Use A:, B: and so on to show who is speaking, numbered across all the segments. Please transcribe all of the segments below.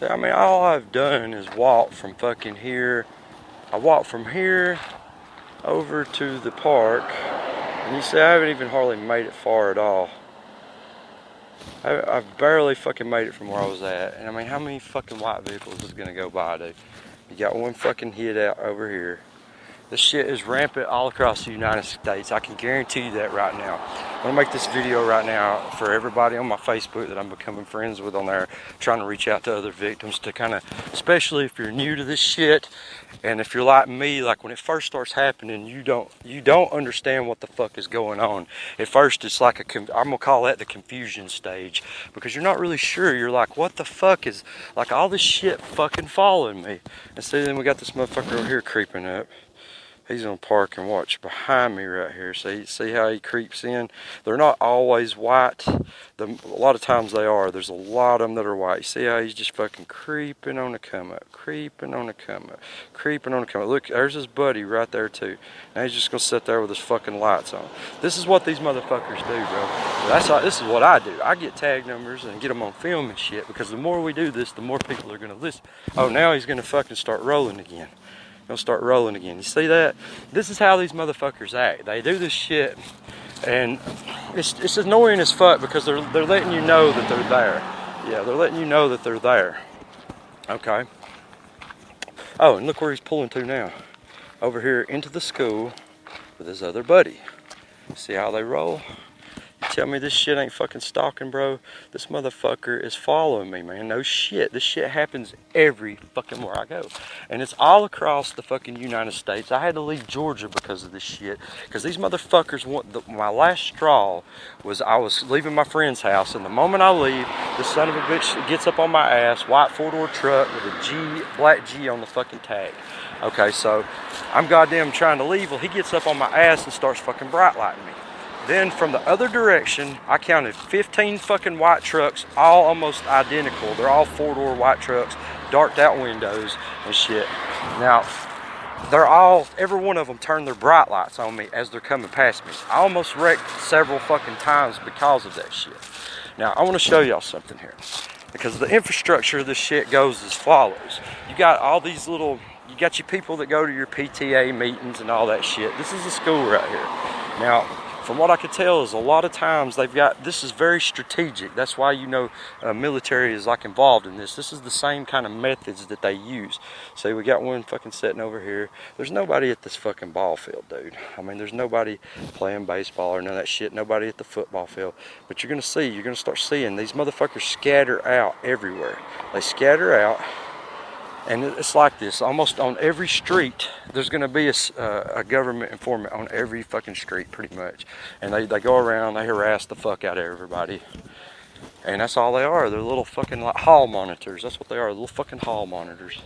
A: See, I mean, all I've done is walk from fucking here. I walked from here over to the park, and you see I haven't even hardly made it far at all. I've barely fucking made it from where I was at. And I mean, how many fucking white vehicles is gonna go by, dude? You got one fucking hit out over here. This shit is rampant all across the United States. I can guarantee you that right now. I'm gonna make this video right now for everybody on my Facebook that I'm becoming friends with on there, trying to reach out to other victims to kind of, especially if you're new to this shit, and if you're like me, like when it first starts happening, you don't understand what the fuck is going on. At first, it's like I'm gonna call that the confusion stage, because you're not really sure. You're like, what the fuck is, like, all this shit fucking following me? And see, then we got this motherfucker over here creeping up. He's gonna park and watch behind me right here. See how he creeps in? They're not always white. A lot of times they are. There's a lot of them that are white. You see how he's just fucking creeping on the come up, creeping on the come up, creeping on the come up. Look, there's his buddy right there too. Now he's just gonna sit there with his fucking lights on. This is what these motherfuckers do, bro. This is what I do. I get tag numbers and get them on film and shit, because the more we do this, the more people are gonna listen. Oh, now he's gonna fucking start rolling again. Gonna start rolling again. You see that? This is how these motherfuckers act. They do this shit, and it's annoying as fuck, because they're letting you know that they're there. Yeah, they're letting you know that they're there. Okay. Oh, and look where he's pulling to now. Over here into the school with his other buddy. See how they roll? You tell me this shit ain't fucking stalking, bro? This motherfucker is following me, man. No shit. This shit happens every fucking where I go. And it's all across the fucking United States. I had to leave Georgia because of this shit. Because these motherfuckers my last straw was, I was leaving my friend's house, and the moment I leave, this son of a bitch gets up on my ass, white 4-door truck with a black G on the fucking tag. Okay, so I'm goddamn trying to leave. Well, he gets up on my ass and starts fucking bright lighting me. Then from the other direction, I counted 15 fucking white trucks, all almost identical. They're all 4-door white trucks, darked out windows and shit. Now, every one of them turned their bright lights on me as they're coming past me. I almost wrecked several fucking times because of that shit. Now, I want to show y'all something here, because the infrastructure of this shit goes as follows. You got all these you got your people that go to your PTA meetings and all that shit. This is a school right here. Now, from what I could tell is a lot of times this is very strategic. That's why, you know, military is like involved in this. This is the same kind of methods that they use. See, we got one fucking sitting over here. There's nobody at this fucking ball field, dude. I mean, there's nobody playing baseball or none of that shit. Nobody at the football field. But you're gonna start seeing these motherfuckers scatter out everywhere. They scatter out. And it's like this, almost on every street, there's going to be a government informant on every fucking street, pretty much. And they go around, they harass the fuck out of everybody. And that's all they are. They're little fucking like hall monitors. That's what they are, little fucking hall monitors.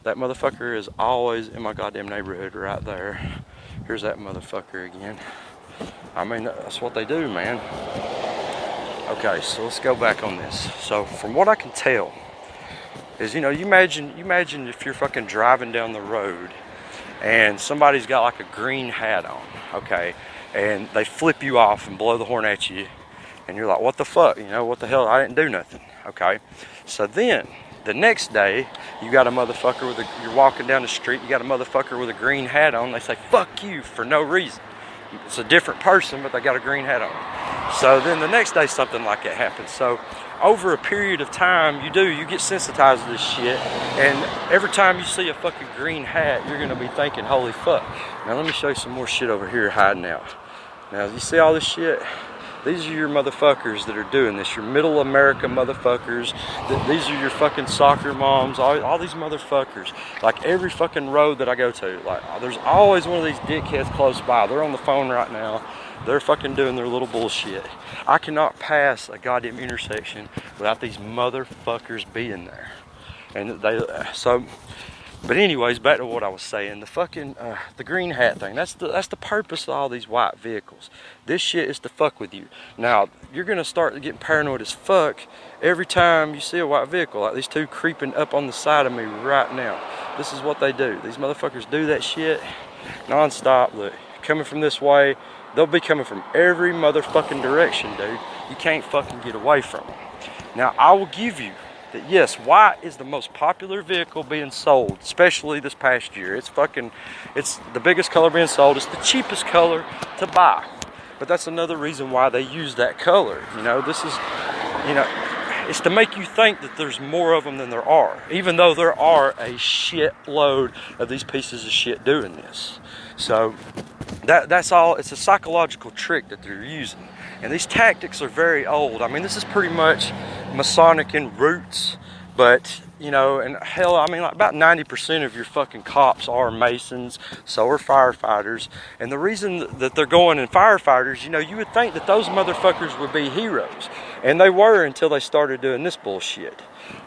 A: That motherfucker is always in my goddamn neighborhood right there. Here's that motherfucker again. I mean, that's what they do, man. Okay, so let's go back on this. So from what I can tell, is, you know, you imagine if you're fucking driving down the road and somebody's got like a green hat on, okay, and they flip you off and blow the horn at you, and you're like, what the fuck, you know, what the hell, I didn't do nothing, okay. So then the next day you got a motherfucker you're walking down the street, you got a motherfucker with a green hat on, they say fuck you for no reason. It's a different person, but they got a green hat on. So then the next day something like that happens. So over a period of time, you get sensitized to this shit, and every time you see a fucking green hat, you're gonna be thinking, holy fuck. Now let me show you some more shit over here hiding out. Now you see all this shit? These are your motherfuckers that are doing this, your middle America motherfuckers. These are your fucking soccer moms, all these motherfuckers. Like every fucking road that I go to, like there's always one of these dickheads close by. They're on the phone right now. They're fucking doing their little bullshit. I cannot pass a goddamn intersection without these motherfuckers being there. And but anyways, back to what I was saying. The fucking, the green hat thing, that's the purpose of all these white vehicles. This shit is to fuck with you. Now, you're gonna start getting paranoid as fuck every time you see a white vehicle, like these two creeping up on the side of me right now. This is what they do. These motherfuckers do that shit non-stop. Look, coming from this way, they'll be coming from every motherfucking direction, dude. You can't fucking get away from them. Now, I will give you that yes, white is the most popular vehicle being sold, especially this past year. It's the biggest color being sold. It's the cheapest color to buy. But that's another reason why they use that color. This is, it's to make you think that there's more of them than there are, even though there are a shit load of these pieces of shit doing this. So that's all. It's a psychological trick that they're using. And these tactics are very old. I mean, this is pretty much Masonic in roots, but and hell, I mean, like about 90% of your fucking cops are Masons, so are firefighters. And the reason that they're going in firefighters, you would think that those motherfuckers would be heroes. And they were until they started doing this bullshit.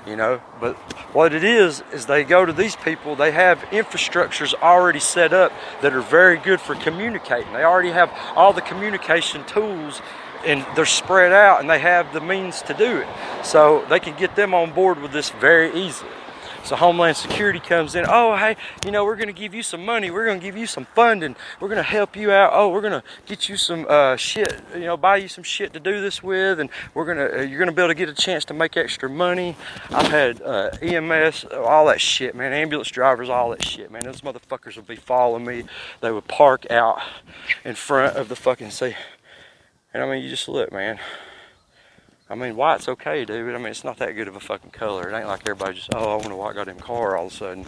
A: But what it is they go to these people, they have infrastructures already set up that are very good for communicating. They already have all the communication tools, and they're spread out, and they have the means to do it. So they can get them on board with this very easily. So Homeland Security comes in, oh, hey, we're going to give you some money. We're going to give you some funding. We're going to help you out. Oh, we're going to get you some shit, buy you some shit to do this with. And you're going to be able to get a chance to make extra money. I've had EMS, all that shit, man. Ambulance drivers, all that shit, man. Those motherfuckers would be following me. They would park out in front of the fucking sea. And I mean, you just look, man. I mean, white's okay, dude. I mean, it's not that good of a fucking color. It ain't like everybody just, oh, I want a white goddamn car all of a sudden.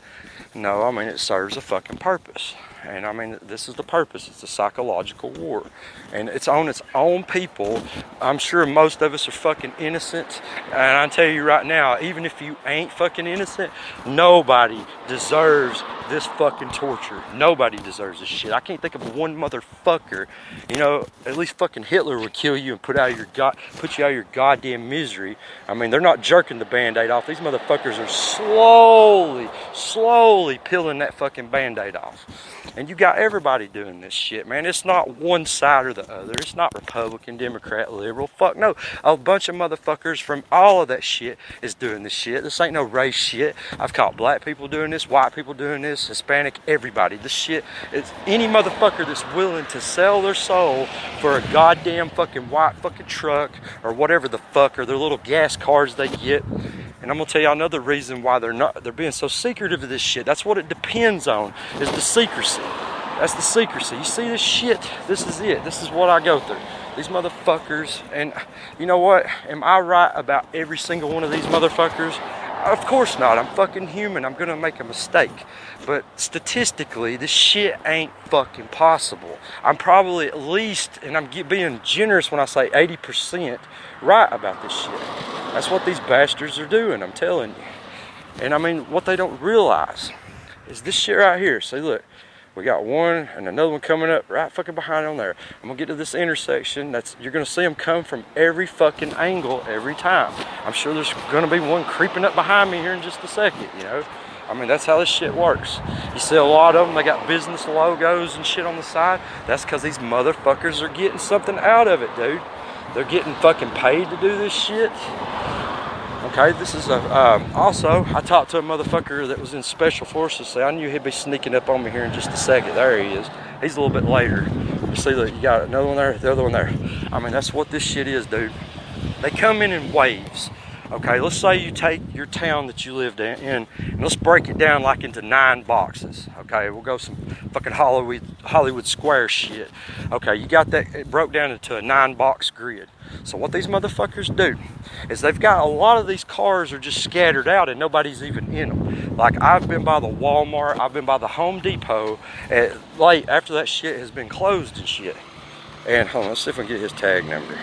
A: No, I mean, it serves a fucking purpose. And I mean, this is the purpose. It's a psychological war. And it's on its own people. I'm sure most of us are fucking innocent. And I tell you right now, even if you ain't fucking innocent, nobody deserves this fucking torture. Nobody deserves this shit. I can't think of one motherfucker, at least fucking Hitler would kill you and put you out of your goddamn misery. I mean, they're not jerking the Band-Aid off. These motherfuckers are slowly peeling that fucking Band-Aid off. And you got everybody doing this shit, man. It's not one side or the other. It's not Republican, Democrat, liberal. Fuck no. A bunch of motherfuckers from all of that shit is doing this shit. This ain't no race shit. I've caught black people doing this, white people doing this, Hispanic, everybody. This shit, it's any motherfucker that's willing to sell their soul for a goddamn fucking white fucking truck or whatever the fuck, or their little gas cards they get. And I'm gonna tell you another reason why they're being so secretive of this shit. That's what it depends on, is the secrecy. That's the secrecy. You see this shit? This is it. This is what I go through. These motherfuckers, and you know what? Am I right about every single one of these motherfuckers? Of course not. I'm fucking human. I'm gonna make a mistake. But statistically, this shit ain't fucking possible. I'm probably at least, and I'm being generous when I say 80% right about this shit. That's what these bastards are doing, I'm telling you. And I mean, what they don't realize is this shit right here. See, look, we got one and another one coming up right fucking behind on there. I'm gonna get to this intersection. You're gonna see them come from every fucking angle every time. I'm sure there's gonna be one creeping up behind me here in just a second, I mean, that's how this shit works. You see a lot of them, they got business logos and shit on the side. That's because these motherfuckers are getting something out of it, dude. They're getting fucking paid to do this shit. Okay, this is also, I talked to a motherfucker that was in Special Forces. So I knew he'd be sneaking up on me here in just a second. There he is. He's a little bit later. You see, look, you got another one there, the other one there. I mean, that's what this shit is, dude. They come in waves. Okay, let's say you take your town that you lived in, and let's break it down like into 9 boxes. Okay, we'll go some fucking Hollywood Square shit. Okay, you got that, it broke down into a 9-box grid. So what these motherfuckers do is they've got a lot of these cars are just scattered out and nobody's even in them. Like, I've been by the Walmart, I've been by the Home Depot at late after that shit has been closed and shit. And hold on, let's see if I can get his tag number.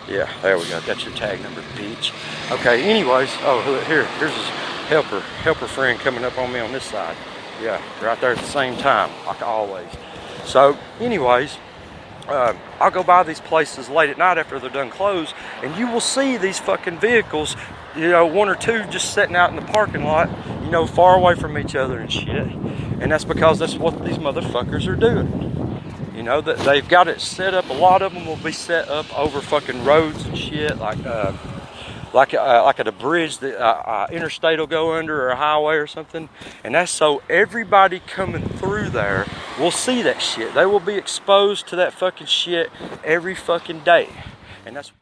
A: Yeah, there we go. Got your tag number, bitch. Okay, anyways, oh, here's his helper friend coming up on me on this side. Yeah, right there at the same time, like always. So, anyways, I'll go by these places late at night after they're done closed, and you will see these fucking vehicles, 1 or 2 just sitting out in the parking lot, far away from each other and shit. And that's because that's what these motherfuckers are doing. That they've got it set up. A lot of them will be set up over fucking roads and shit, like at a bridge that interstate will go under, or a highway or something. And that's so everybody coming through there will see that shit. They will be exposed to that fucking shit every fucking day. And that's